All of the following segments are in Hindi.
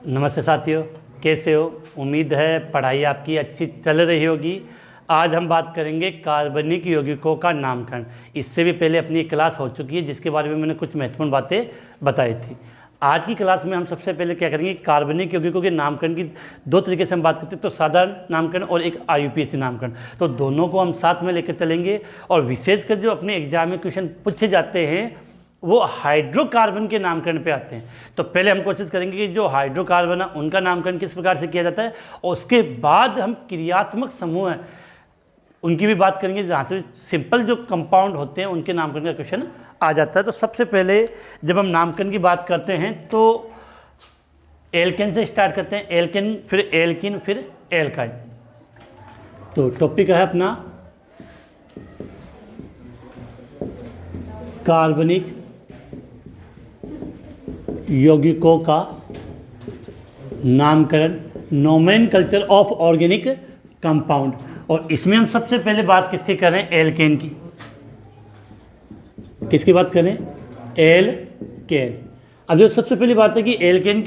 नमस्ते साथियों, कैसे हो? उम्मीद है पढ़ाई आपकी अच्छी चल रही होगी। आज हम बात करेंगे कार्बनिक यौगिकों का नामकरण। इससे भी पहले अपनी एक क्लास हो चुकी है जिसके बारे में मैंने कुछ महत्वपूर्ण बातें बताई थी। आज की क्लास में हम सबसे पहले क्या करेंगे, कार्बनिक यौगिकों के नामकरण की दो तरीके से हम बात करते हैं, तो साधारण नामकरण और एक IUPAC नामकरण। तो दोनों को हम साथ में लेकर चलेंगे और विशेषकर जो अपने एग्जाम में क्वेश्चन पूछे जाते हैं वो हाइड्रोकार्बन के नामकरण पे आते हैं। तो पहले हम कोशिश करेंगे कि जो हाइड्रोकार्बन है उनका नामकरण किस प्रकार से किया जाता है, और उसके बाद हम क्रियात्मक समूह हैं उनकी भी बात करेंगे, जहाँ से सिंपल जो कंपाउंड होते हैं उनके नामकरण का क्वेश्चन आ जाता है। तो सबसे पहले जब हम नामकरण की बात करते हैं तो एल्केन से स्टार्ट करते हैं। एल्केन, फिर एल्किन, फिर एल्काइन। तो टॉपिक है अपना कार्बनिक यौगिकों का नामकरण, नोमेनकल्चर ऑफ ऑर्गेनिक कंपाउंड। और इसमें हम सबसे पहले बात किसकी कर रहे हैं, एल्केन की। किसकी बात करें, एल्केन। अब जो सबसे पहली बात है कि एल्केन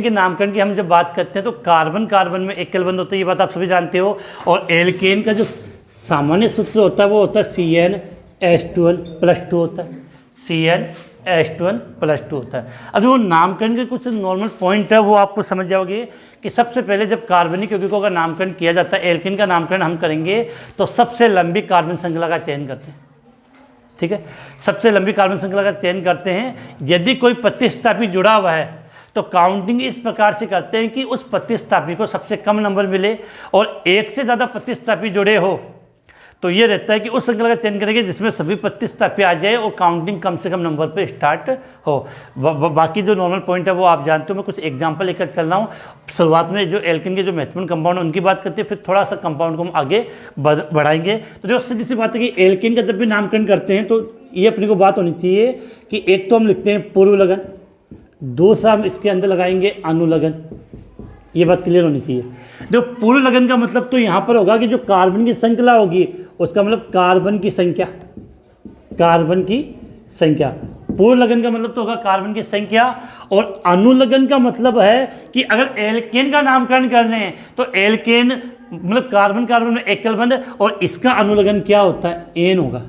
के नामकरण की हम जब बात करते हैं तो कार्बन कार्बन में एकल बंध होता है, ये बात आप सभी जानते हो। और एल्केन का जो सामान्य सूत्र होता है वो होता है CnH2n+2 होता है, CnH2n+2 होता है। अब जो नामकरण के कुछ नॉर्मल पॉइंट है वो आपको समझ जाओगे कि सबसे पहले जब कार्बनिक यौगिकों का नामकरण किया जाता है, एल्केन का नामकरण हम करेंगे तो सबसे लंबी कार्बन श्रृंखला का चयन करते हैं। ठीक है, सबसे लंबी कार्बन श्रृंखला का चयन करते हैं। यदि कोई प्रतिस्थापी जुड़ा हुआ है तो काउंटिंग इस प्रकार से करते हैं कि उस प्रतिस्थापी को सबसे कम नंबर मिले, और एक से ज़्यादा प्रतिस्थापी जुड़े हो तो ये रहता है कि उस श्रृंखला का चयन करेंगे जिसमें सभी प्रतिस्थापी आ जाए और काउंटिंग कम से कम नंबर पे स्टार्ट हो। बाकी जो नॉर्मल पॉइंट है वो आप जानते हो, मैं कुछ एग्जांपल लेकर चल रहा हूँ। शुरुआत में जो एल्केन के जो महत्वपूर्ण कंपाउंड उनकी बात करते हैं, फिर थोड़ा सा कंपाउंड को हम आगे बढ़ाएंगे। तो जो सीधी सी बात है कि एल्केन का जब भी नामकरण करते हैं तो ये अपने को बात होनी चाहिए कि एक तो हम लिखते हैं पूर्व लगन, दूसरा हम इसके अंदर लगाएंगे अनुलगन। ये बात क्लियर होनी चाहिए। जो पूर्व लगन का मतलब तो यहाँ पर होगा कि जो कार्बन की श्रृंखला होगी उसका मतलब कार्बन की संख्या, कार्बन की संख्या। पूर्व लगन का मतलब तो होगा कार्बन की संख्या, और अनुलगन का मतलब है कि अगर एल्केन का नामकरण करने हैं तो एल्केन मतलब कार्बन कार्बन में एकल बंध, और इसका अनुलगन क्या होता है, एन होगा।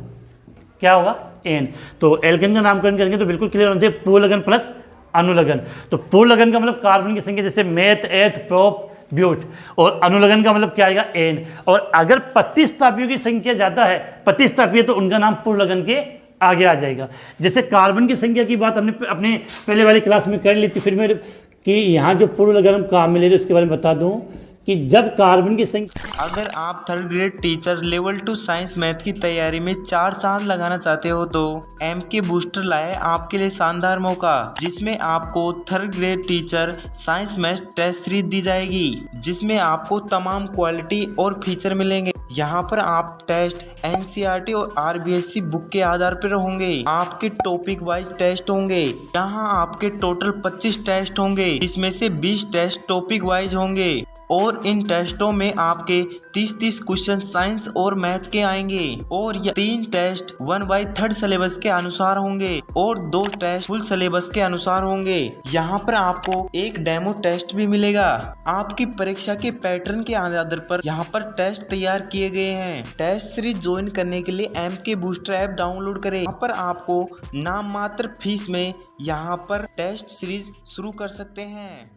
क्या होगा, एन। तो एल्केन का नामकरण करेंगे तो बिल्कुल क्लियर होना चाहिए, पूर्व लगन प्लस अनुलगन। तो पूर्व लगन का मतलब कार्बन की संख्या, जैसे मेथ, एथ, प्रोप, ब्यूट, और अनुलगन का मतलब क्या आएगा, एन। और अगर प्रतिस्थापियों की संख्या ज़्यादा है, प्रतिस्थापी है, तो उनका नाम पूर्व लगन के आगे आ जाएगा। जैसे कार्बन की संख्या की बात हमने अपने पहले वाली क्लास में कर ली थी, फिर मेरे कि यहाँ जो पूर्व लगन हम काम में ले रहे उसके बारे में बता दूँ कि जब कार्बन की संख्या, अगर आप third grade teacher level 2 science math की तैयारी में 4 चांद लगाना चाहते हो तो MK बूस्टर लाए आपके लिए शानदार मौका, जिसमें आपको third grade teacher science math test series दी जाएगी, जिसमें आपको तमाम क्वालिटी और फीचर मिलेंगे। यहाँ पर आप टेस्ट NCERT और RBSC बुक के आधार पर होंगे। आपके टॉपिक वाइज टेस्ट होंगे। यहाँ आपके टोटल 25 टेस्ट होंगे, इसमें से 20 टेस्ट टॉपिक वाइज होंगे, और इन टेस्टों में आपके 30 क्वेश्चन साइंस और मैथ के आएंगे, और ये 3 टेस्ट 1/3 सिलेबस के अनुसार होंगे और 2 टेस्ट फुल सिलेबस के अनुसार होंगे। यहाँ पर आपको एक डेमो टेस्ट भी मिलेगा। आपकी परीक्षा के पैटर्न के आधार पर यहाँ पर टेस्ट तैयार किए गए हैं। टेस्ट सीरीज ज्वाइन करने के लिए MK बूस्टर ऐप डाउनलोड करें। यहाँ पर आपको नाम मात्र फीस में यहाँ पर टेस्ट सीरीज शुरू कर सकते हैं।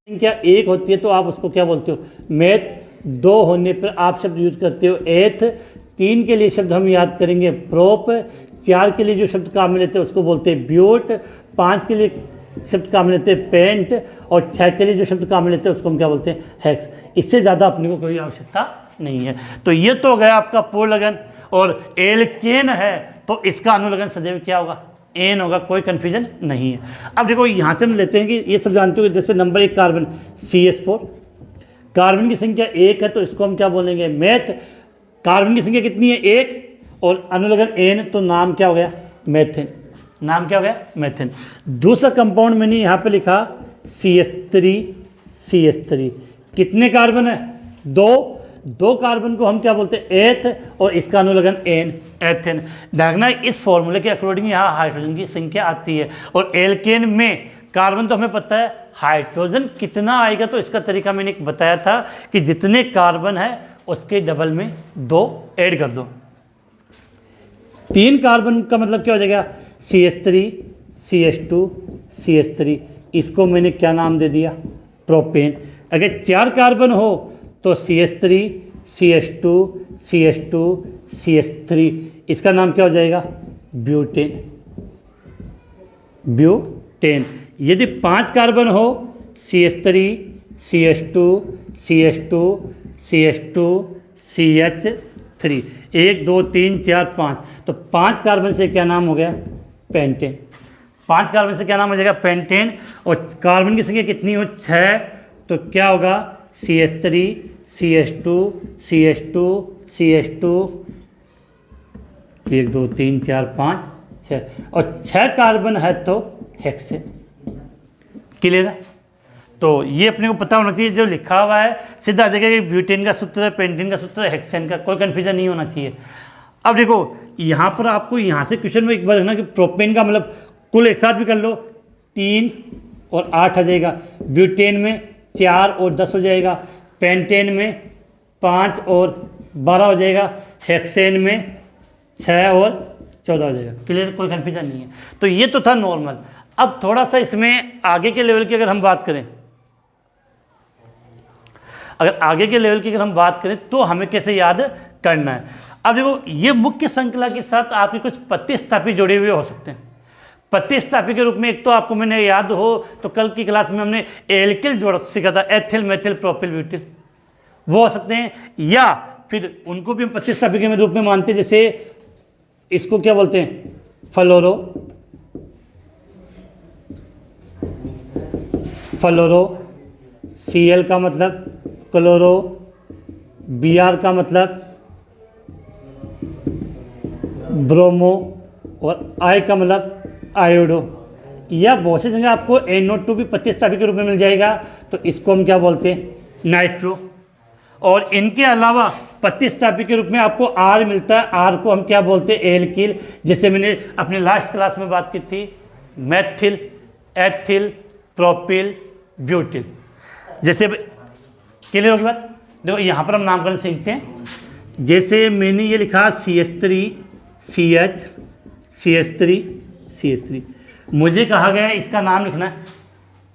संख्या 1 होती है तो आप उसको क्या बोलते हो, मैथ। 2 होने पर आप शब्द यूज करते हो एथ। 3 के लिए शब्द हम याद करेंगे प्रोप। 4 के लिए जो शब्द काम में लेते हैं उसको बोलते हैं ब्यूट। 5 के लिए शब्द काम में लेते हैं पेंट, और 6 के लिए जो शब्द काम में लेते हैं उसको हम क्या बोलते हैं, हेक्स। इससे ज़्यादा अपने को कोई आवश्यकता नहीं है। तो ये तो हो गया आपका पूर्व लगन। और एल्केन है तो इसका अनुलगन सदैव क्या होगा, एन होगा, कोई कन्फ्यूजन नहीं है। अब देखो यहाँ से हम लेते हैं कि ये सब जानते हो, जैसे नंबर 1 कार्बन CH4, कार्बन की संख्या 1 है तो इसको हम क्या बोलेंगे, मैथ। कार्बन की संख्या कितनी है, 1, और अनुलगन एन, तो नाम क्या हो गया, मेथेन। नाम क्या हो गया, मेथेन। दूसरा कंपाउंड मैंने यहाँ पे लिखा CH3। कितने कार्बन है, 2। 2 कार्बन को हम क्या बोलते हैं, एथ, और इसका अनुलगन एन, एथेन। देखना इस फॉर्मूले के अकॉर्डिंग यहाँ हाइड्रोजन की संख्या आती है। और एल्केन में कार्बन तो हमें पता है हाइड्रोजन कितना आएगा, तो इसका तरीका मैंने एक बताया था कि जितने कार्बन है उसके डबल में 2 ऐड कर दो। 3 कार्बन का मतलब क्या हो जाएगा, CH3 CH2 CH3, इसको मैंने क्या नाम दे दिया, प्रोपेन। अगर 4 कार्बन हो तो CH3 CH2 CH2 CH3, इसका नाम क्या हो जाएगा, ब्यूटेन, ब्यूटेन। यदि 5 कार्बन हो, CH3 CH2 CH2 CH2 CH3, 1 2 3 4 5, तो 5 कार्बन से क्या नाम हो गया, पेंटेन। 5 कार्बन से क्या नाम हो जाएगा, पेंटेन। और कार्बन की संख्या कितनी हो, 6, तो क्या होगा, CH3 CH2 CH2 CH2, 1 2 3 4 5 6, और 6 कार्बन है तो हेक्सेन। क्लियर है? तो ये अपने को पता होना चाहिए, जो लिखा हुआ है सीधा आ जाएगा कि ब्यूटेन का सूत्र है, पेंटेन का सूत्र है, हेक्सेन का, कोई कन्फ्यूजन नहीं होना चाहिए। अब देखो यहाँ पर आपको यहाँ से क्वेश्चन में एक बार देखना कि प्रोपेन का मतलब कुल एक साथ भी कर लो, 3 और 8 आ जाएगा, ब्यूटेन में 4 और 10 हो जाएगा, पेंटेन में 5 और 12 हो जाएगा, हेक्सेन में 6 और 14 हो जाएगा। क्लियर? कोई कन्फ्यूजन नहीं है। तो ये तो था नॉर्मल। अब थोड़ा सा इसमें आगे के लेवल की अगर हम बात करें, तो हमें कैसे याद करना है। अब देखो ये मुख्य श्रृंखला के साथ आपके कुछ प्रतिस्थापी जुड़े हुए हो सकते हैं। प्रतिस्थापी के रूप में एक तो आपको मैंने याद हो तो कल की क्लास में हमने एल्किल जोड़ सीखा था, एथिल मेथिल प्रोपिल ब्यूटिल, वो हो सकते हैं, या फिर उनको भी हम प्रतिस्थापी के रूप में मानते हैं। जैसे इसको क्या बोलते हैं, फ्लोरो Cl का मतलब क्लोरो, Br का मतलब ब्रोमो, और I का मतलब आयोडो, या बहुत सी जगह आपको NO2 भी प्रतिस्थापी के रूप में मिल जाएगा, तो इसको हम क्या बोलते हैं, नाइट्रो। और इनके अलावा प्रतिस्थापी के रूप में आपको R मिलता है, R को हम क्या बोलते हैं, एल्किल। जैसे मैंने अपने लास्ट क्लास में बात की थी, मैथिल, एथिल, प्रोपिल, ब्यूटिल। जैसे क्लियर होगी बात? देखो यहाँ पर हम नामकरण सीखते हैं। जैसे मैंने ये लिखा CH3 CH CH3 CH3, मुझे कहा गया इसका नाम लिखना है,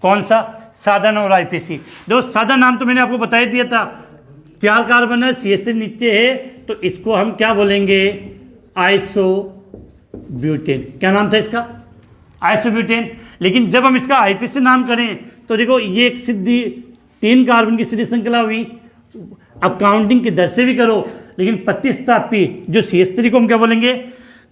कौन सा, साधारण और IPC। देखो साधारण नाम तो मैंने आपको बता ही दिया था, 4 कार्बन है, CH3 नीचे है, तो इसको हम क्या बोलेंगे, आइसोब्यूटेन। क्या नाम था इसका, आइसोब्यूटेन। लेकिन जब हम इसका IPC नाम करें तो देखो ये एक सीधी 3 कार्बन की सीधी श्रृंखला हुई। अब काउंटिंग की दर से भी करो, लेकिन प्रतिस्थापी जो CH3 को हम क्या बोलेंगे,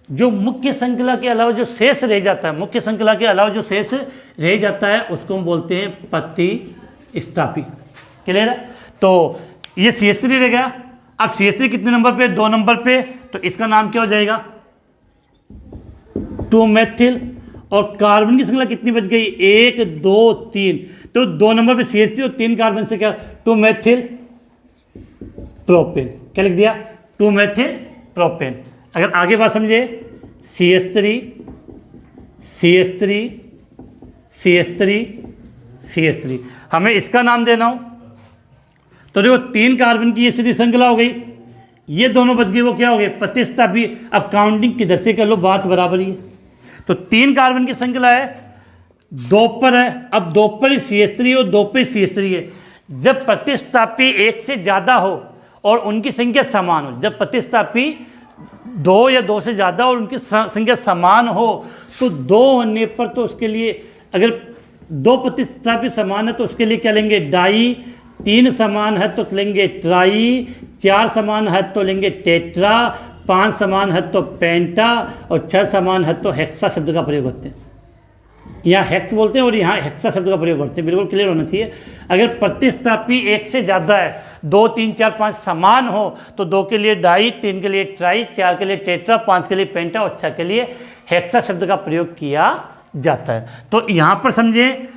जो मुख्य श्रृंखला के अलावा जो शेष रह जाता है, मुख्य श्रृंखला के अलावा जो शेष रह जाता है उसको हम बोलते हैं प्रतिस्थापी। क्लियर है? तो ये CH3 रह गया। अब CH3 कितने नंबर पे, 2 नंबर पे, तो इसका नाम क्या हो जाएगा, 2 मेथिल। और कार्बन की श्रृंखला कितनी बच गई, 1 2 3, तो 2 नंबर पे CH3 और 3 कार्बन से क्या, 2 मेथिल प्रोपेन। क्या लिख दिया, 2 मेथिल प्रोपेन। अगर आगे बात समझे, CH3 CH3 CH3 CH3, हमें इसका नाम देना हो तो देखो 3 कार्बन की ये सीधी श्रृंखला हो गई, ये दोनों बच गए, वो क्या हो गए, प्रतिस्थापी। अब काउंटिंग किधर से कर लो, बात बराबर ही है। तो 3 कार्बन की श्रृंखला है, 2 पर है, अब 2 पर ही CH3 और 2 पर CH3 है। जब प्रतिस्थापी 1 से ज़्यादा हो और उनकी संख्या समान हो, जब प्रतिस्थापी 2 या 2 से ज़्यादा और उनकी संख्या समान हो, तो 2 होने पर तो उसके लिए, अगर 2 प्रतिस्थापी समान है तो उसके लिए क्या लेंगे, डाई, 3 समान है तो लेंगे ट्राई, 4 समान है तो लेंगे टेट्रा, 5 समान है तो पेंटा, और 6 समान है तो हेक्सा शब्द का प्रयोग होते हैं। यहाँ हेक्स बोलते हैं और यहाँ हेक्सा शब्द का प्रयोग करते हैं, बिल्कुल क्लियर होना चाहिए। अगर प्रतिस्थापी 1 से ज़्यादा है, 2 3 4 5 समान हो, तो 2 के लिए डाई, 3 के लिए ट्राई, 4 के लिए टेट्रा, 5 के लिए पेंटा और 6 के लिए हेक्सा शब्द का प्रयोग किया जाता है। तो यहाँ पर समझें,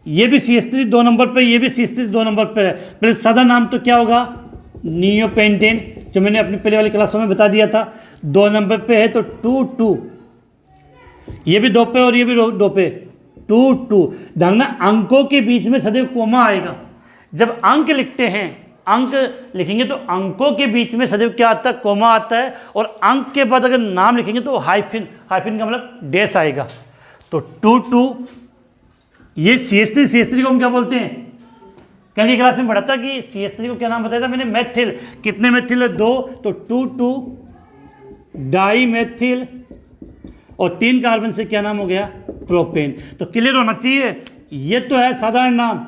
ये भी CH3 2 नंबर पर, ये भी CH3 2 नंबर पर है। पहले सादा नाम तो क्या होगा, नियोपेंटेन, जो मैंने अपनी पहले वाली क्लासों में बता दिया था। 2 नंबर पे है तो 2 2, ये भी 2 पे और ये भी 2 पे, 2 ध्यान, अंकों के बीच में सदैव कोमा आएगा। जब अंक लिखते हैं, अंक लिखेंगे तो अंकों के बीच में सदैव क्या आता है, कोमा आता है। और अंक के बाद अगर नाम लिखेंगे तो हाइफिन, हाइफिन का मतलब डैश आएगा। तो 2 ये CH3 को हम क्या बोलते हैं, कल की क्लास में पढ़ा था कि CH3 को क्या नाम बताया था मैंने, मेथिल। कितने मेथिल है, 2, तो 2 डाई मेथिल, और 3 कार्बन से क्या नाम हो गया, प्रोपेन। तो क्लियर होना चाहिए, ये तो है साधारण नाम,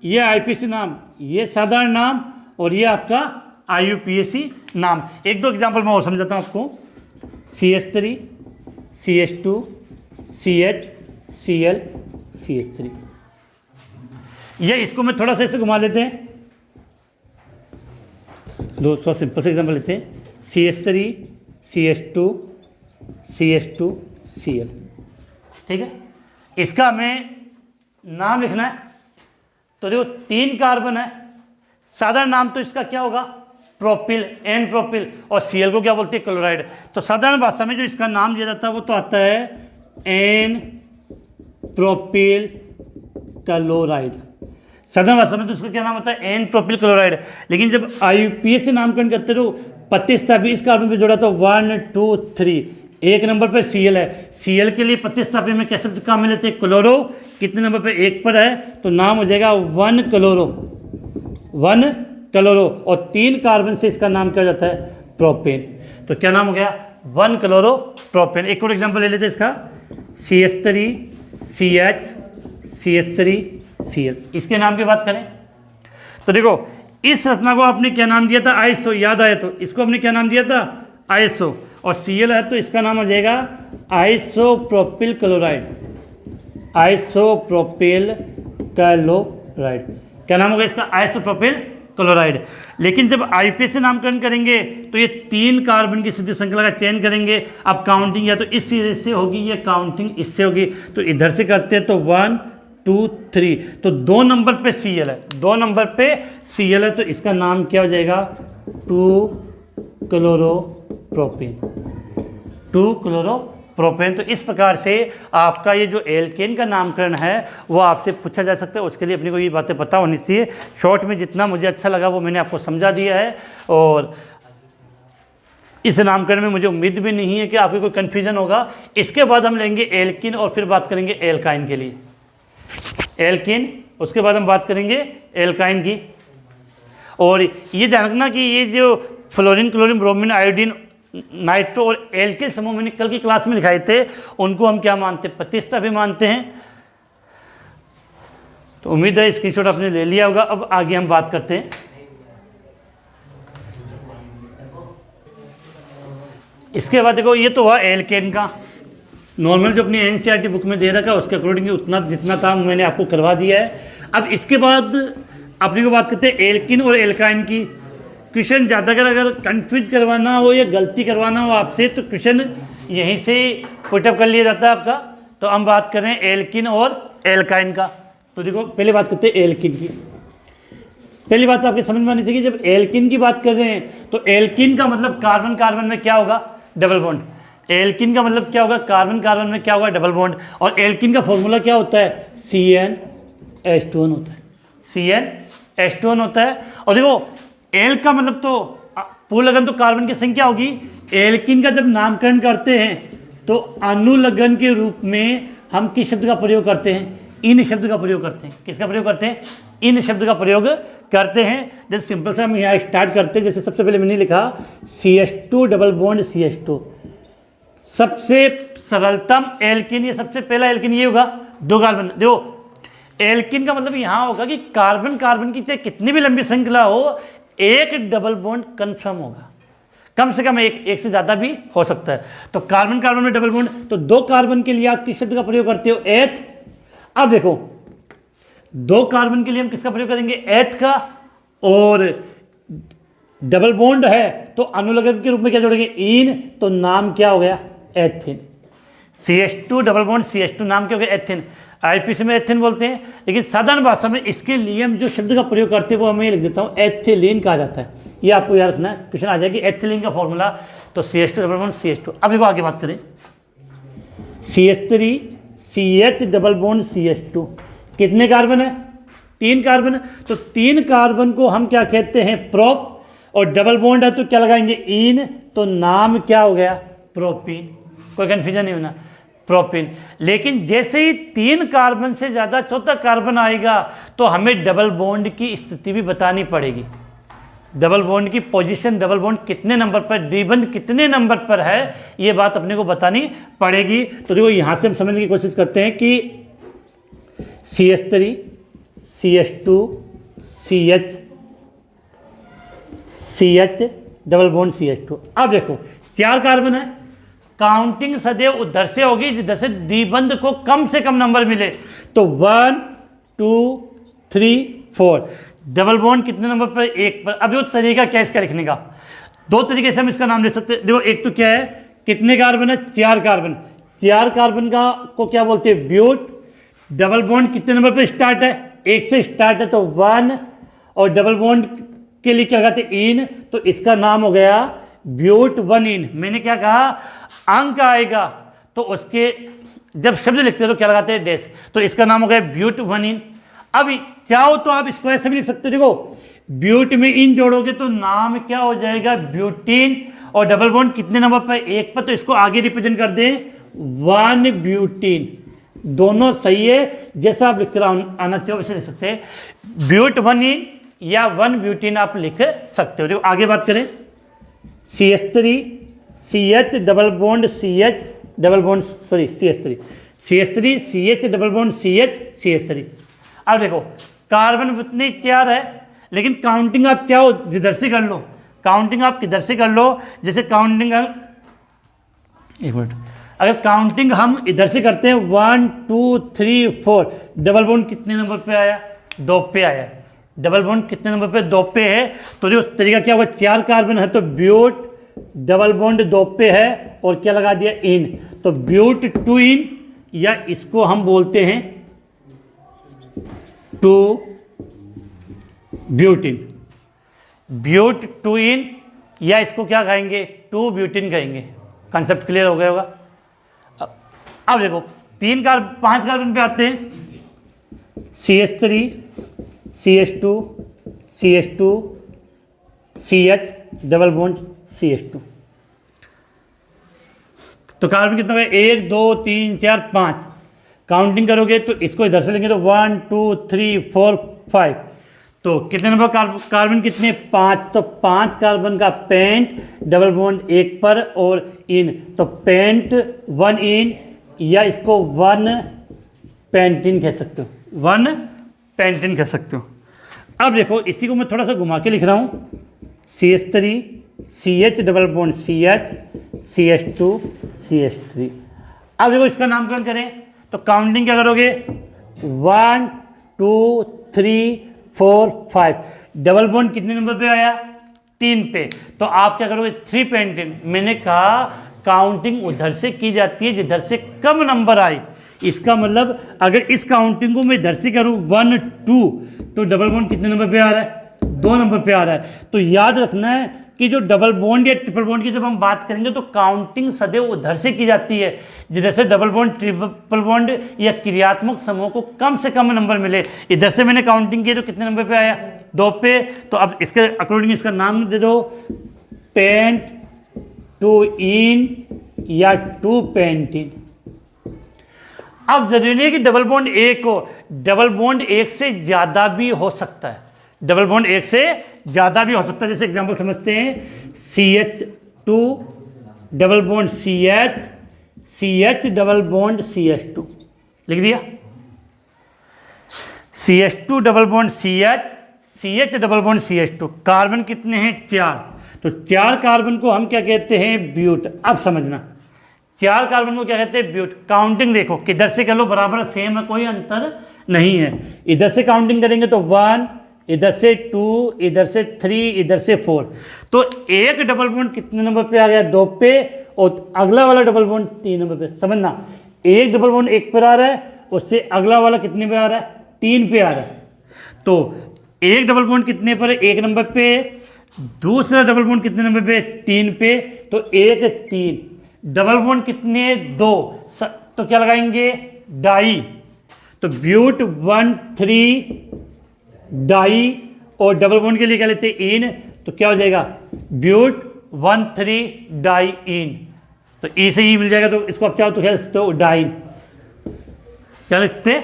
ये IPC नाम, ये साधारण नाम, और ये आपका IUPAC नाम। एक दो एग्जांपल मैं और समझाता हूँ आपको। CH3 CH2 CH Cl CH3, ये इसको मैं थोड़ा सा ऐसे घुमा लेते हैं, दो थोड़ा सिंपल से एग्जांपल लेते हैं। CH3 CH2 CH2 Cl, ठीक है। इसका हमें नाम लिखना है। तो देखो 3 कार्बन है, साधारण नाम तो इसका क्या होगा, प्रोपिल, एन प्रोपिल, और Cl को क्या बोलते हैं, क्लोराइड। तो साधारण भाषा में जो इसका नाम दिया जाता है वो तो आता है एन प्रोपिल क्लोराइड। साधारण भाषा में तो इसका क्या नाम होता है, एन प्रोपिल क्लोराइड। लेकिन जब IUPAC से नामकरण करते रहो, 25 कार्बन पे जोड़ा तो 1 2 3, 1 नंबर पर Cl है। Cl के लिए 25 में कैसे काम में लेते हैं, क्लोरो। कितने नंबर पे, 1 पर है, तो नाम हो जाएगा 1 क्लोरो, 1 क्लोरो। और 3 कार्बन से इसका नाम क्या जाता है, प्रोपेन। तो क्या नाम हो गया, 1 क्लोरो प्रोपेन। एक और एग्जांपल ले लेते हैं इसका, CH3 CH CH3 Cl। इसके नाम की बात करें तो देखो, इस रचना को आपने क्या नाम दिया था, आइसो, याद आया तो इसको हमने क्या नाम दिया था, आइसो। और Cl है तो इसका नाम हो जाएगा आइसोप्रोपिल क्लोराइड, आइसोप्रोपिल क्लोराइड। क्या नाम होगा इसका, आइसोप्रोपिल क्लोराइड। लेकिन जब IUPAC से नामकरण करेंगे तो ये 3 कार्बन की सिद्धि श्रृंखला का चयन करेंगे। अब काउंटिंग या तो इस सिरे से होगी या काउंटिंग इससे होगी। तो इधर से करते हैं तो 1 2 3, तो 2 नंबर पे Cl है, 2 नंबर पे Cl है, तो इसका नाम क्या हो जाएगा, 2 क्लोरोप्रोपेन, 2 क्लोरोप्रोपेन। तो इस प्रकार से आपका ये जो एल्केन का नामकरण है वो आपसे पूछा जा सकता है। उसके लिए अपने को ये बातें पता होनी चाहिए। शॉर्ट में जितना मुझे अच्छा लगा वो मैंने आपको समझा दिया है, और इस नामकरण में मुझे उम्मीद भी नहीं है कि आपको कोई कन्फ्यूजन होगा। इसके बाद हम लेंगे एल्किन और फिर बात करेंगे एल्काइन के लिए, एल्किन, उसके बाद हम बात करेंगे एल्काइन की। और ये ध्यान रखना कि ये जो fluorine chlorine bromine iodine nitro और एल्किल समूह मैंने कल की क्लास में लिखाए थे, उनको हम क्या मानते हैं, प्रतिष्ठा भी मानते हैं। तो उम्मीद है स्क्रीनशॉट आपने ले लिया होगा। अब आगे हम बात करते हैं, इसके बाद देखो ये तो हुआ एल्केन का नॉर्मल जो अपनी NCERT बुक में दे रखा है उसके अकॉर्डिंग उतना जितना था मैंने आपको करवा दिया है। अब इसके बाद अपने को बात करते हैं एल्किन और एल्काइन की। क्वेश्चन ज़्यादातर अगर कंफ्यूज करवाना हो या गलती करवाना हो आपसे तो क्वेश्चन यहीं से पुटअप कर लिया जाता है आपका। तो हम बात करें एल्किन और एल्काइन का। तो देखो पहले बात करते हैं एल्किन की। पहली बात आपके समझ में आनी चाहिए, जब एल्किन की बात कर रहे हैं तो एल्किन का मतलब कार्बन कार्बन में क्या होगा, डबल बॉन्ड। एल्किन का मतलब क्या होगा, कार्बन कार्बन में क्या होगा, डबल बॉन्ड। और एल्किन का फॉर्मूला क्या होता है, CnH2n होता है, CnH2n होता है। और देखो एल का मतलब तो पूर्ण लगन तो कार्बन की संख्या होगी। एल्किन का जब नामकरण करते हैं तो अनुलग्न के रूप में हम किस शब्द का प्रयोग करते हैं, इन शब्द का प्रयोग करते हैं। किसका प्रयोग करते हैं, इन शब्द का प्रयोग करते हैं। जैसे सिंपल सा हम यहाँ स्टार्ट करते हैं, जैसे सबसे पहले मैंने लिखा CH2 डबल बॉन्ड CH2, सबसे सरलतम एल्किन, ये सबसे पहला एल्किन ये होगा, 2 कार्बन। देखो एल्किन का मतलब यहाँ होगा कि कार्बन कार्बन की चाहे कितनी भी लंबी श्रृंखला हो, एक डबल बॉन्ड कन्फर्म होगा, कम से कम एक से ज़्यादा भी हो सकता है। तो कार्बन कार्बन में डबल बॉन्ड, तो 2 कार्बन के लिए आप किस शब्द का प्रयोग करते हो, एथ। अब देखो 2 कार्बन के लिए हम किसका प्रयोग करेंगे, एथ का। और डबल बॉन्ड है तो अनुलग्न के रूप में क्या जोड़ेंगे, इन। तो नाम क्या हो गया, ethyne. CH2 double bond CH2 नाम क्या हो गया, एथिन। IUPAC में एथिन बोलते हैं, लेकिन साधारण भाषा में इसके लिए हम जो शब्द का प्रयोग करते हैं वो मैं लिख देता हूँ, एथिलीन कहा जाता है। ये आपको याद रखना है, क्वेश्चन आ जाएगी एथिलीन का फॉर्मूला। तो CH2 डबल बॉन्ड CH2। अब देखो आगे बात करें, CH3 CH double bond CH2। कितने कार्बन है? 3 कार्बन है। तो 3 कार्बन को हम क्या कहते हैं? प्रोप। और डबल बॉन्ड है तो क्या लगाएंगे? इन। तो नाम क्या हो गया? प्रोपीन। कोई कन्फ्यूजन नहीं होना, प्रोपीन। लेकिन जैसे ही 3 कार्बन से ज़्यादा चौथा कार्बन आएगा तो हमें डबल बॉन्ड की स्थिति भी बतानी पड़ेगी। डबल बॉन्ड की पोजीशन, डबल बॉन्ड कितने नंबर पर, द्विबंध कितने नंबर पर है, ये बात अपने को बतानी पड़ेगी। तो देखो यहाँ से हम समझने की कोशिश करते हैं कि CH3 CH2 CH double bond CH2। अब देखो 4 कार्बन है, काउंटिंग सदैव उधर से होगी जिधर से द्विबंध को कम से कम नंबर मिले। तो 1 2 3 4। डबल बॉन्ड कितने नंबर पर? 1 पर। अब वो तरीका क्या है इसका लिखने का? 2 तरीके से हम इसका नाम ले सकते हैं। देखो एक तो क्या है, कितने कार्बन है? 4 कार्बन। 4 कार्बन का को क्या बोलते हैं? ब्यूट। डबल बॉन्ड कितने नंबर पर स्टार्ट है? 1 से स्टार्ट है तो 1। और डबल बॉन्ड के लिए क्या कहते हैं? इन। तो इसका नाम हो गया ब्यूट 1 इन। मैंने क्या कहा? अंक आएगा तो उसके जब शब्द लिखते हैं तो क्या लगाते हैं? डैश। तो इसका नाम हो गया ब्यूट 1 इन। अब चाहो तो आप इसको ऐसे भी लिख सकते हो। देखो ब्यूट में इन जोड़ोगे तो नाम क्या हो जाएगा? ब्यूटीन। और डबल बॉन्ड कितने नंबर पर? 1 पर। तो इसको आगे रिप्रेजेंट कर दें 1 ब्यूटीन। दोनों सही है, जैसा आप लिख आना चाहिए वैसे लिख सकते हैं। ब्यूट 1 इन या 1 ब्यूटीन आप लिख सकते हो। देखो आगे बात करें, CH3 CH double bond CH double bond CH3 CH3 CH double bond CH3। अब देखो कार्बन उतने 4 है, लेकिन काउंटिंग आप चाहो जिधर से कर लो, काउंटिंग आप किधर से कर लो। जैसे काउंटिंग, एक मिनट, अगर काउंटिंग हम इधर से करते हैं 1 2 3 4, डबल बॉन्ड कितने नंबर पे आया? 2 पे आया। डबल बॉन्ड कितने नंबर पे? 2 पे है। तो जो तरीका क्या होगा? 4 कार्बन है तो ब्यूट डबल बॉन्ड 2 पे है और क्या लगा दिया? इन। तो ब्यूट 2 इन, या इसको हम बोलते हैं 2 ब्यूटिन। ब्यूट 2 इन, या इसको क्या कहेंगे? 2 ब्यूटिन कहेंगे। कंसेप्ट क्लियर हो गया होगा। अब देखो 5 कार्बन पे आते हैं। CH3 CH2 CH2 CH double bond CH2। तो कार्बन कितना है? 1 2 3 4 5। काउंटिंग करोगे तो इसको इधर से लेंगे तो 1 2 3 4 5। तो कितने नंबर कार्बन कितने? 5। तो 5 कार्बन का पेंट डबल बॉन्ड 1 पर और इन। तो पेंट 1 इन, या इसको 1 पेंटिन कह सकते हो, 1 पेंटिन कह सकते हो। अब देखो इसी को मैं थोड़ा सा घुमा के लिख रहा हूँ। CH3 CH double bond CH CH2 CH3। अब देखो इसका नामकरण करें तो काउंटिंग क्या करोगे? 1 2 3 4 5। डबल बॉन्ड कितने नंबर पे आया? 3 पे। तो आप क्या करोगे? 3 पेंटिन। मैंने कहा काउंटिंग उधर से की जाती है जिधर से कम नंबर आए। इसका मतलब अगर इस काउंटिंग को मैं इधर से करूँ 1 2, तो डबल बॉन्ड कितने नंबर पे आ रहा है? 2 नंबर पे आ रहा है। तो याद रखना है कि जो डबल बॉन्ड या ट्रिपल बॉन्ड की जब हम बात करेंगे तो काउंटिंग सदैव उधर से की जाती है जिधर से डबल बॉन्ड, ट्रिपल बॉन्ड या क्रियात्मक समूह को कम से कम नंबर मिले। इधर से मैंने काउंटिंग की तो कितने नंबर पे आया? 2 पे। तो अब इसके अकॉर्डिंग इसका नाम दे दो पेंट 2 इन या 2 पेंटिन। अब जरूरी नहीं है कि डबल बॉन्ड 1 हो, डबल बॉन्ड 1 से ज़्यादा भी हो सकता है। डबल बॉन्ड 1 से ज़्यादा भी हो सकता है। जैसे एग्जांपल समझते हैं, CH2 double bond CH CH double bond CH2 लिख दिया। CH2 double bond CH CH double bond CH2। Carbon कितने हैं? 4। तो 4 कार्बन को हम क्या कहते हैं? ब्यूट। अब समझना 4 कार्बन को क्या कहते हैं? ब्यूट। काउंटिंग देखो किधर से कर लो बराबर सेम है, कोई अंतर नहीं है। इधर से काउंटिंग करेंगे तो 1, इधर से 2, इधर से 3, इधर से 4। तो एक डबल बॉन्ड कितने नंबर पे आ गया? 2 पे। और अगला वाला डबल बॉन्ड 3 नंबर पे। समझना, एक डबल बॉन्ड 1 पर आ रहा है, उससे अगला वाला कितने पे आ रहा है? 3 पे आ रहा है। तो एक डबल बॉन्ड कितने पर है? 1 नंबर पे। दूसरा डबल बॉन्ड कितने नंबर पे? 3 पे। तो 1 3। डबल बॉन्ड कितने? 2। तो क्या लगाएंगे? डाई, तो ब्यूट 1,3 डाई, और डबल बॉन्ड के लिए क्या लेते हैं इन, तो क्या हो जाएगा ब्यूट 1,3 डाई इन, तो ई से ई मिल जाएगा, तो इसको आप चाहो तो क्या लिख सकते हो डाइन, क्या लिख सकते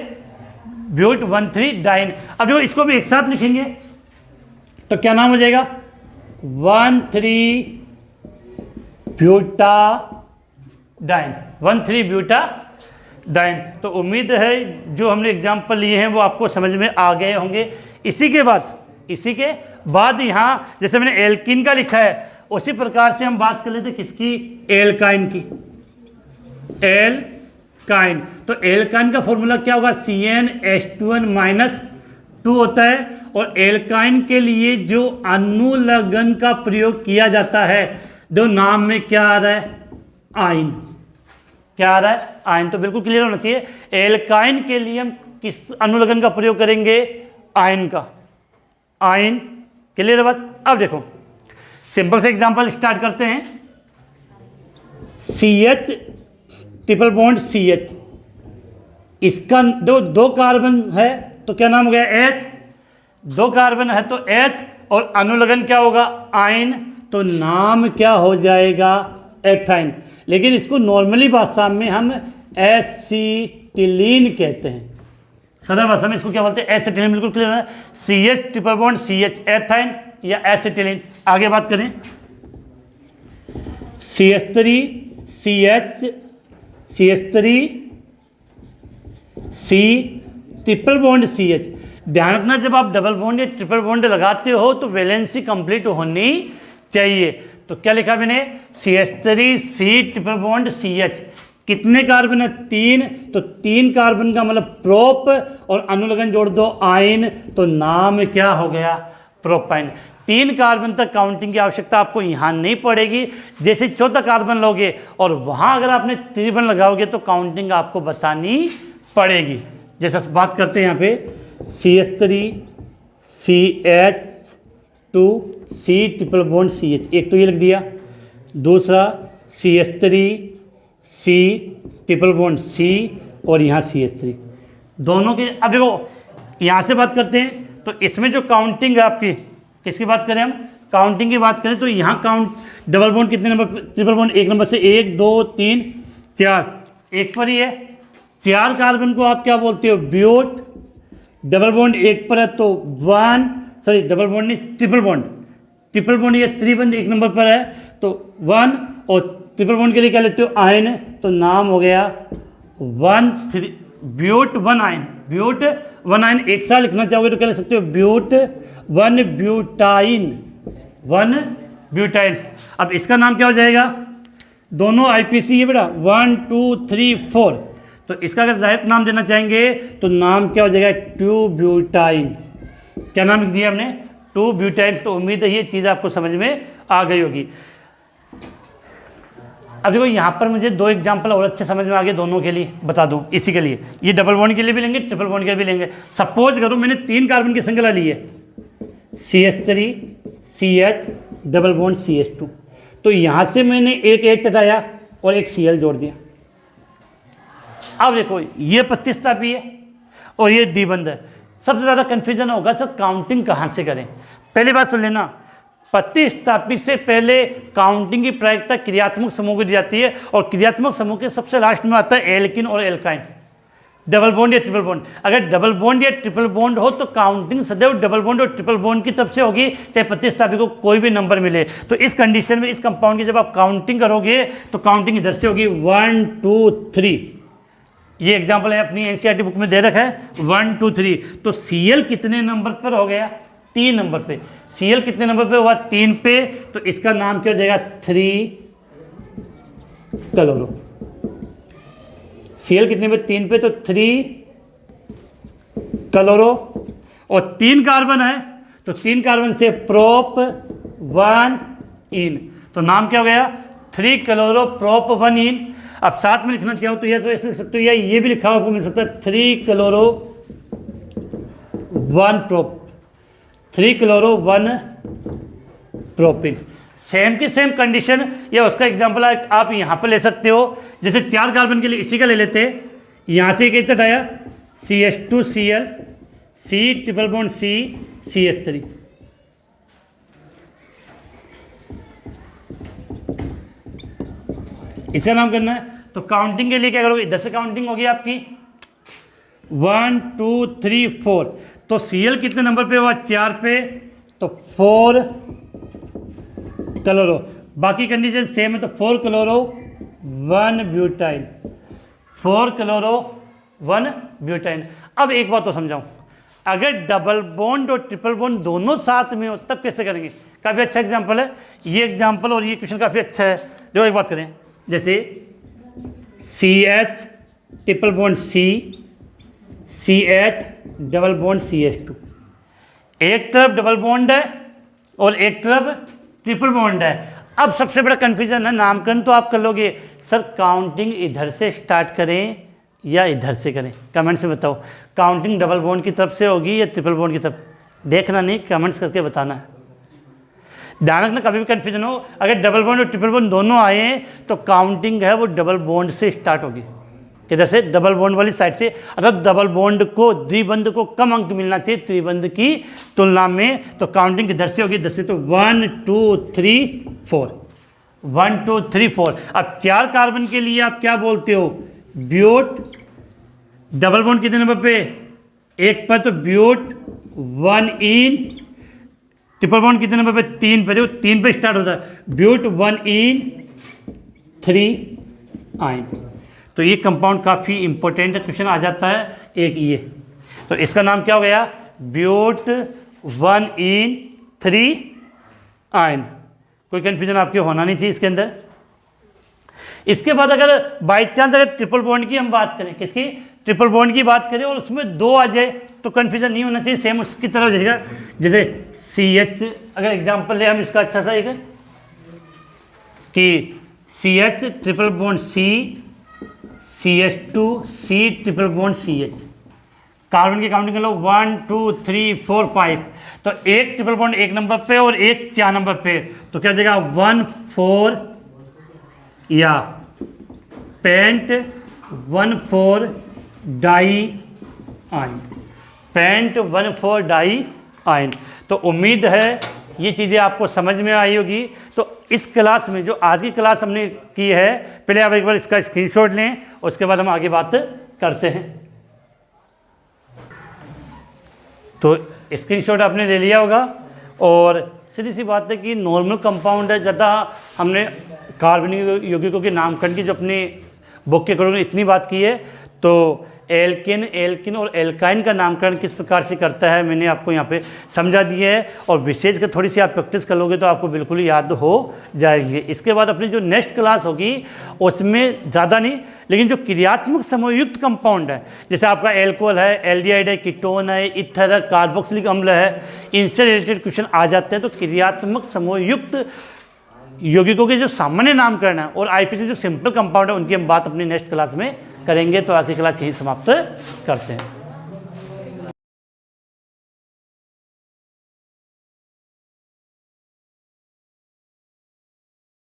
ब्यूट 1,3 डाइन। अब जो इसको भी एक साथ लिखेंगे तो क्या नाम हो जाएगा 1,3 ब्यूटा डाइन, 1,3 ब्यूटा डाइन। तो उम्मीद है जो हमने एग्जाम्पल लिए हैं वो आपको समझ में आ गए होंगे। इसी के बाद यहाँ जैसे मैंने एल्किन का लिखा है उसी प्रकार से हम बात कर लेते किसकी, एल्काइन की। एल्काइन, तो एल्काइन का फॉर्मूला क्या होगा, CnH2n-2 होता है, और एल्काइन के लिए जो अनुलग्न का प्रयोग किया जाता है दो नाम में क्या आ रहा है, आइन, क्या आ रहा है आइन, तो बिल्कुल क्लियर होना चाहिए। एल्काइन के लिए हम किस अनुलग्न का प्रयोग करेंगे, आइन का, आइन, क्लियर है बात। अब देखो सिंपल से एग्जांपल स्टार्ट करते हैं। CH ट्रिपल बॉन्ड CH, इसका दो कार्बन है तो क्या नाम हो गया एथ, 2 कार्बन है तो एथ, और अनुलग्न क्या होगा आइन, तो नाम क्या हो जाएगा एथाइन। लेकिन इसको नॉर्मली भाषा में हम एसिटिलीन कहते हैं, साधारण भाषा में इसको क्या बोलते हैं एसिटिलीन, बिल्कुल क्लियर है। CH triple bond CH ethyne या एसिटिलीन। आगे बात करें CH3 CH CH3 C triple bond CH। ध्यान रखना जब आप डबल बॉन्ड या ट्रिपल बॉन्ड लगाते हो तो वैलेंसी कंप्लीट होनी चाहिए। तो क्या लिखा मैंने CH3 C triple bond CH, कितने कार्बन है 3, तो 3 कार्बन का मतलब प्रोप, और अनुलग्न जोड़ दो आइन, तो नाम क्या हो गया प्रोपाइन। 3 कार्बन तक काउंटिंग की आवश्यकता आपको यहाँ नहीं पड़ेगी। जैसे चौथा कार्बन लोगे और वहाँ अगर आपने त्रिबन लगाओगे तो काउंटिंग आपको बतानी पड़ेगी। जैसा बात करते हैं यहाँ पे CH3 CH2 C triple bond CH, एक तो ये लिख दिया, दूसरा CH3 C triple bond C, और यहाँ CH3 दोनों के। अब देखो यहाँ से बात करते हैं तो इसमें जो काउंटिंग है आपकी, किसकी बात करें हम, काउंटिंग की बात करें तो यहाँ काउंट डबल बॉन्ड कितने नंबर, ट्रिपल बॉन्ड 1 नंबर से 1 2 3 4, एक पर ही है। 4 कार्बन को आप क्या बोलते हो ब्यूट, डबल बॉन्ड 1 पर है तो 1, सॉरी डबल बॉन्ड नहीं ट्रिपल बॉन्ड या त्रिबंध 1 नंबर पर है तो 1, और ट्रिपल बॉन्ड के लिए क्या लेते हो आयन, तो नाम हो गया 1,3 ब्यूट 1 आयन, ब्यूट 1 आयन। एक साथ लिखना चाहोगे तो क्या लिख सकते हो ब्यूट 1 ब्यूटाइन, 1 ब्यूटाइन। अब इसका नाम क्या हो जाएगा, दोनों IPC है बेटा 1 2 3 4, तो इसका अगर डायरेक्ट नाम देना चाहेंगे तो नाम क्या हो जाएगा 2 ब्यूटाइन। क्या नाम लिख दिया हमने 2 ब्यूटाइन। तो उम्मीद है ये चीज़ आपको समझ में आ गई होगी। अब देखो यहाँ पर मुझे 2 एग्जाम्पल और अच्छे समझ में आ गए, दोनों के लिए बता दूँ। इसी के लिए ये डबल बॉन्ड के लिए भी लेंगे, ट्रिपल बॉन्ड के लिए भी लेंगे। सपोज करो मैंने 3 कार्बन की श्रृंखला ली है, CH3 CH double bond CH2, तो यहाँ से मैंने एक H हटाया और एक Cl जोड़ दिया। अब देखो ये प्रतिस्थापी है और ये द्विबंध है। सबसे ज़्यादा कन्फ्यूजन होगा सर काउंटिंग कहाँ से करें। पहली बात सुन लेना, प्रतिस्थापित से पहले काउंटिंग की प्रायिकता क्रियात्मक समूह को दी जाती है, और क्रियात्मक समूह के सबसे लास्ट में आता है एल्किन और एल्काइन, डबल बॉन्ड या ट्रिपल बॉन्ड। अगर डबल बॉन्ड या ट्रिपल बॉन्ड हो तो काउंटिंग सदैव डबल बॉन्ड और ट्रिपल बॉन्ड की तरफ से होगी, चाहे प्रतिस्थापी को कोई भी नंबर मिले। तो इस कंडीशन में इस कंपाउंड की जब आप काउंटिंग करोगे तो काउंटिंग इधर से होगी 1 2 3। ये एग्जाम्पल है अपनी NCERT बुक में दे रखा है 1 2 3। तो Cl कितने नंबर पर हो गया, 3 नंबर पे। Cl कितने नंबर पे हुआ, 3 पे, तो इसका नाम क्या हो जाएगा 3 क्लोरो। Cl कितने पे, 3 पे, तो 3 क्लोरो, और 3 कार्बन है तो 3 कार्बन से प्रोप 1 इन, तो नाम क्या हो गया 3 क्लोरो प्रोप 1 इन। अब साथ में लिखना चाहो तो ऐसे लिख सकते हो, या ये भी लिखा हुआ आपको मिल सकता है 3 chloro 1 prop, 3 chloro 1 propyne. Same की सेम कंडीशन या उसका एग्जांपल आप यहाँ पर ले सकते हो। जैसे 4 कार्बन के लिए इसी का ले लेते, यहाँ से एक एच आया CH2Cl, C triple bond C, CH3। इसका नाम करना है। तो काउंटिंग के लिए क्या करोगे, इधर से काउंटिंग होगी आपकी 1 2 3 4। तो Cl कितने नंबर पे हुआ, 4 पे, तो 4 क्लोरो। बाकी कंडीशन सेम है, तो 4 क्लोरो 1 ब्यूटाइल, 4 क्लोरो 1 ब्यूटाइल। अब एक बात तो समझाऊं, अगर डबल बॉन्ड और ट्रिपल बॉन्ड दोनों साथ में हो तब कैसे करेंगे। काफ़ी अच्छा एग्जांपल है ये एग्जांपल, और ये क्वेश्चन काफ़ी अच्छा है। जो एक बात करें, जैसे CH triple bond C, CH double bond CH2, एक तरफ डबल बॉन्ड है और एक तरफ ट्रिपल बॉन्ड है। अब सबसे बड़ा कन्फ्यूजन है, नामकरण तो आप कर लोगे, सर काउंटिंग इधर से स्टार्ट करें या इधर से करें, कमेंट्स में बताओ। काउंटिंग डबल बॉन्ड की तरफ से होगी या ट्रिपल बॉन्ड की तरफ, देखना नहीं, कमेंट्स करके बताना है। ध्यान रखना कभी भी कन्फ्यूजन हो, अगर डबल बॉन्ड और ट्रिपल बॉन्ड दोनों आए तो काउंटिंग है वो डबल बॉन्ड से स्टार्ट होगी। किधर से, डबल बॉन्ड वाली साइड से, अर्थात डबल बॉन्ड को, द्विबंध को कम अंक मिलना चाहिए त्रिबंध की तुलना में। तो काउंटिंग किधर से होगी, दस से, तो 1 2 3 4, 1 2 3 4। अब 4 कार्बन के लिए आप क्या बोलते हो, ब्यूट। डबल बॉन्ड कितने नंबर पे, एक पर, तो ब्यूट 1 इन। ट्रिपल बॉन्ड कितने नंबर पे, 3 पे, देखो 3 पे स्टार्ट होता है, ब्यूट 1 इन 3 आइन। तो ये कंपाउंड काफ़ी इंपॉर्टेंट क्वेश्चन आ जाता है एक ये। तो इसका नाम क्या हो गया, ब्यूट 1 इन 3 आइन। कोई कन्फ्यूजन आपके होना नहीं चाहिए इसके अंदर। इसके बाद अगर बाई चांस अगर ट्रिपल बॉन्ड की हम बात करें, किसकी, ट्रिपल बॉन्ड की बात करें, और उसमें 2 आ जाए तो कन्फ्यूजन नहीं होना चाहिए, सेम उसकी तरह हो जाएगा। जैसे CH, अगर एग्जाम्पल ले हम इसका अच्छा सा एक, कि CH triple bond C, CH2 C triple bond CH। Carbon की काउंटिंग कर लो 1 2 3 4 5। तो एक ट्रिपल बॉन्ड एक नंबर पे और एक 4 नंबर पे, तो क्या जाएगा 1 4, या पेंट 1 4 डाई आइन, पेंट 1 4 डाई आइन। तो उम्मीद है ये चीज़ें आपको समझ में आई होगी। तो इस क्लास में, जो आज की क्लास हमने की है, पहले आप एक बार इसका स्क्रीनशॉट लें, उसके बाद हम आगे बात करते हैं। तो स्क्रीनशॉट आपने ले लिया होगा, और सीधी सी बात है कि नॉर्मल कंपाउंड है, ज़्यादा हमने कार्बनिक यौगिकों के नामकरण की जो अपनी बुक के करोगे इतनी बात की है। तो एल्किन और एल्काइन का नामकरण किस प्रकार से करता है मैंने आपको यहाँ पे समझा दिया है, और विशेषकर थोड़ी सी आप प्रैक्टिस कर लोगे तो आपको बिल्कुल ही याद हो जाएगी। इसके बाद अपनी जो नेक्स्ट क्लास होगी उसमें ज़्यादा नहीं, लेकिन जो क्रियात्मक समूहयुक्त कंपाउंड है, जैसे आपका एल्कोहल है, एल्डिहाइड है, कीटोन है, ईथर है, कार्बोक्सिलिक अम्ल है, इनसे रिलेटेड क्वेश्चन आ जाते हैं। तो क्रियात्मक समूहयुक्त यौगिकों के जो सामान्य नामकरण है और IPC जो सिंपल कंपाउंड है, उनकी हम बात अपनी नेक्स्ट क्लास में करेंगे। तो आज की क्लास यही समाप्त करते हैं।